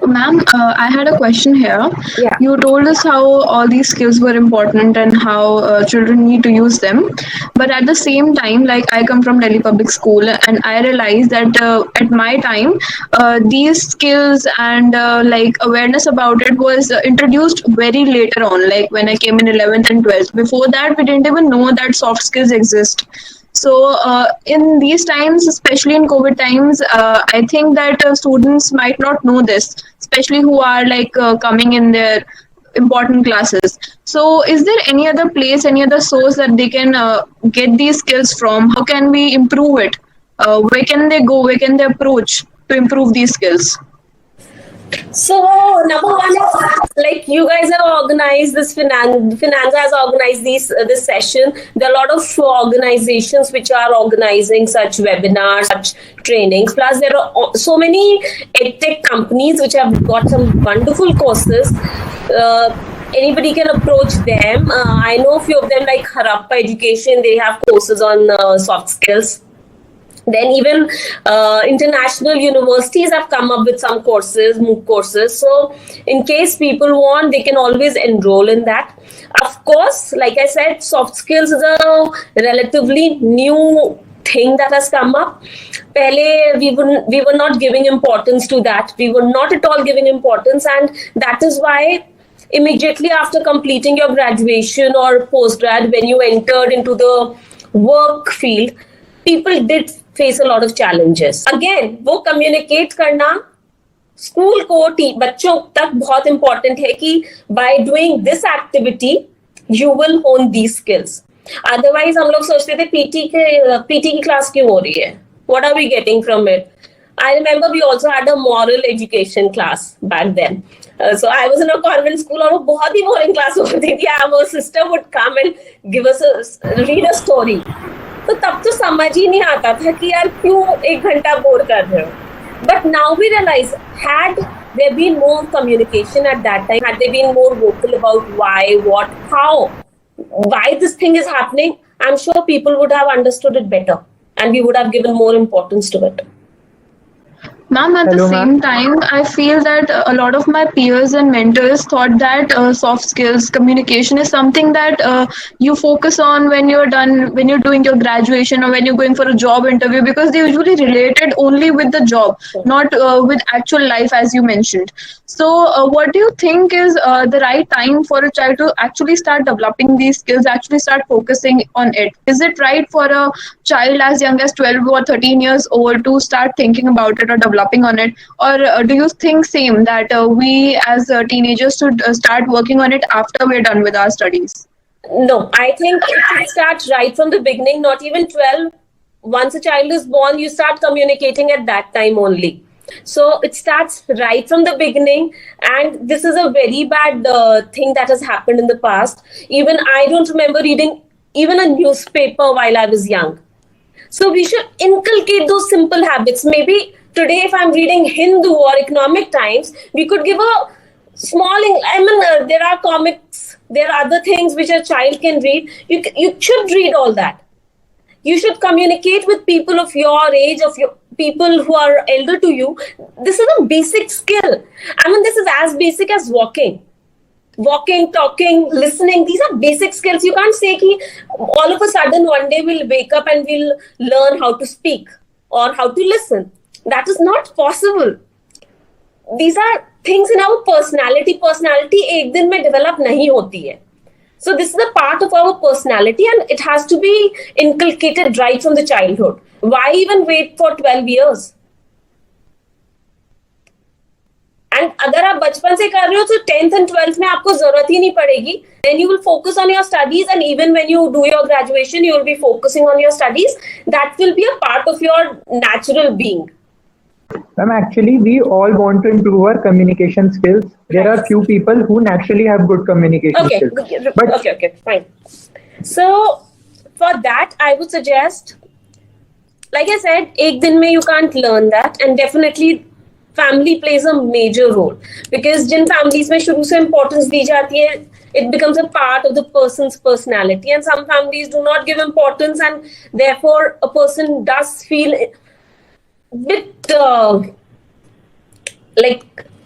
Ma'am, I had a question here. Yeah. You told us how all these skills were important and how children need to use them. But at the same time, like I come from Delhi Public School, and I realized that at my time, these skills and like awareness about it was introduced very later on, like when I came in 11th and 12th. Before that, we didn't even know that soft skills exist. So, in these times, especially in COVID times, I think that students might not know this, especially who are like coming in their important classes. So, is there any other place, any other source that they can get these skills from? How can we improve it? Where can they go? Where can they approach to improve these skills? So number one is like you guys have organized this Finanza has organized this session. There are a lot of organizations which are organizing such webinars, such trainings. Plus there are so many edtech companies which have got some wonderful courses. Anybody can approach them. I know a few of them like Harappa Education. They have courses on soft skills. Then even international universities have come up with some courses, MOOC courses. So in case people want, they can always enroll in that. Of course, like I said, soft skills is a relatively new thing that has come up. Pehle, we were not giving importance to that. We were not at all giving importance, and that is why immediately after completing your graduation or postgrad, when you entered into the work field, people did face a lot of challenges. Again, वो communicate करना school को बच्चों तक बहुत important है कि by doing this activity you will hone these skills. Otherwise हम लोग सोचते थे PT की क्लास क्यों हो रही है? What are we getting from it? I remember we also had a moral education class back then. So I was in a convent school और वो बहुत ही boring class होती थी. Our sister would come and give us read a story. तो तब तो समझ ही नहीं आता था कि यार क्यों एक घंटा बोर कर रहे हो. But now we realize, had there been more communication at that time, had they been more vocal about why, what, how, why this thing is happening, I'm sure people would have understood it better and we would have given more importance to it. Ma'am, at the same time, I feel that a lot of my peers and mentors thought that soft skills, communication is something that you focus on when you're done, when you're doing your graduation or when you're going for a job interview, because they usually related only with the job, not with actual life, as you mentioned. So, what do you think is the right time for a child to actually start developing these skills, actually start focusing on it? Is it right for a child as young as 12 or 13 years old to start thinking about it or developing on it? Or do you think same that we as teenagers should start working on it after we're done with our studies? No, I think it starts right from the beginning, not even 12. Once a child is born, you start communicating at that time only. So it starts right from the beginning, and this is a very bad thing that has happened in the past. Even I don't remember reading even a newspaper while I was young. So we should inculcate those simple habits. Maybe today, if I'm reading Hindu or Economic Times, we could give a small, there are comics, there are other things which a child can read. You should read all that. You should communicate with people of your age, of your people who are elder to you. This is a basic skill. This is as basic as walking. Walking, talking, listening, these are basic skills. You can't say ki all of a sudden one day we'll wake up and we'll learn how to speak or how to listen. That is not possible. These are things in our personality. Personality एक दिन में develop नहीं होती है. So this is a part of our personality and it has to be inculcated right from the childhood. Why even wait for 12 years? And अगर आप बचपन से कर रहे हो तो 10th and 12th में आपको जरूरत ही नहीं पड़ेगी. Then you will focus on your studies, and even when you do your graduation, you will be focusing on your studies. That will be a part of your natural being. Ma'am, actually, we all want to improve our communication skills. There are few people who naturally have good communication skills. Okay, fine. So, for that, I would suggest, like I said, ek din mein you can't learn that, and definitely family plays a major role, because jin families mein shuru se importance di jati hai, it becomes a part of the person's personality, and some families do not give importance, and therefore a person does feel bit like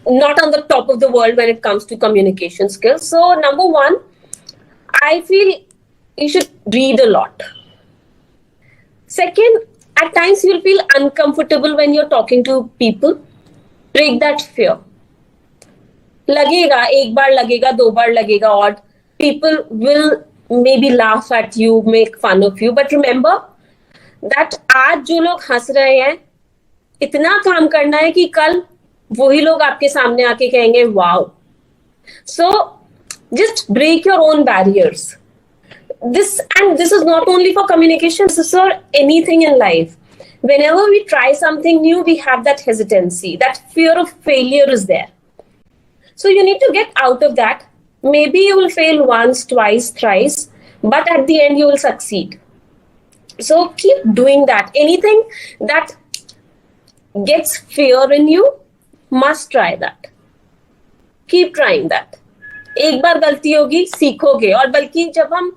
not on the top of the world when it comes to communication skills. So number one, I feel you should read a lot. Second, at times you'll feel uncomfortable when you're talking to people. Break that fear. लगेगा, एक बार लगेगा, दो बार लगेगा, odd. People will maybe laugh at you, make fun of you. But remember that आज जो लोग हंस रहे हैं, इतना काम करना है कि कल वही लोग आपके सामने आके कहेंगे wow. So just break your own barriers. This is not only for communication, this is for anything in life. Whenever we try something new, we have that hesitancy, that fear of failure is there. So you need to get out of that. Maybe you will fail once, twice, thrice, but at the end you will succeed. So keep doing that. Anything that gets fear in you, must try that. Keep trying that. एक बार गलती होगी, सीखोगे. और बल्कि जब हम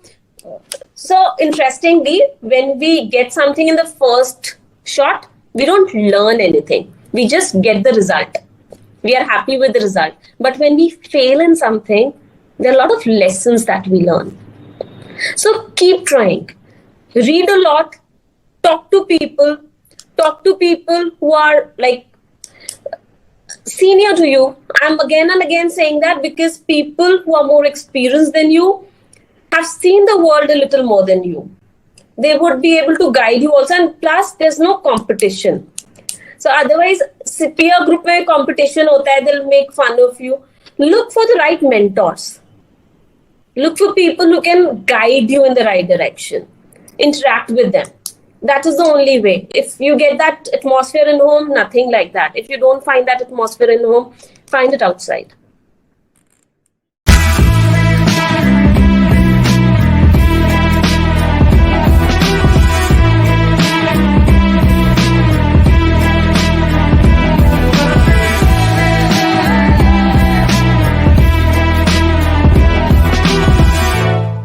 so interestingly, when we get something in the first shot, we don't learn anything. We just get the result. We are happy with the result. But when we fail in something, there are a lot of lessons that we learn. So keep trying. Read a lot. Talk to people. Talk to people who are like senior to you. I'm again and again saying that because people who are more experienced than you have seen the world a little more than you. They would be able to guide you also, and plus there's no competition. So otherwise, peer group mein competition hota hai, they'll make fun of you. Look for the right mentors. Look for people who can guide you in the right direction. Interact with them. That is the only way. If you get that atmosphere in home, nothing like that. If you don't find that atmosphere in home, find it outside.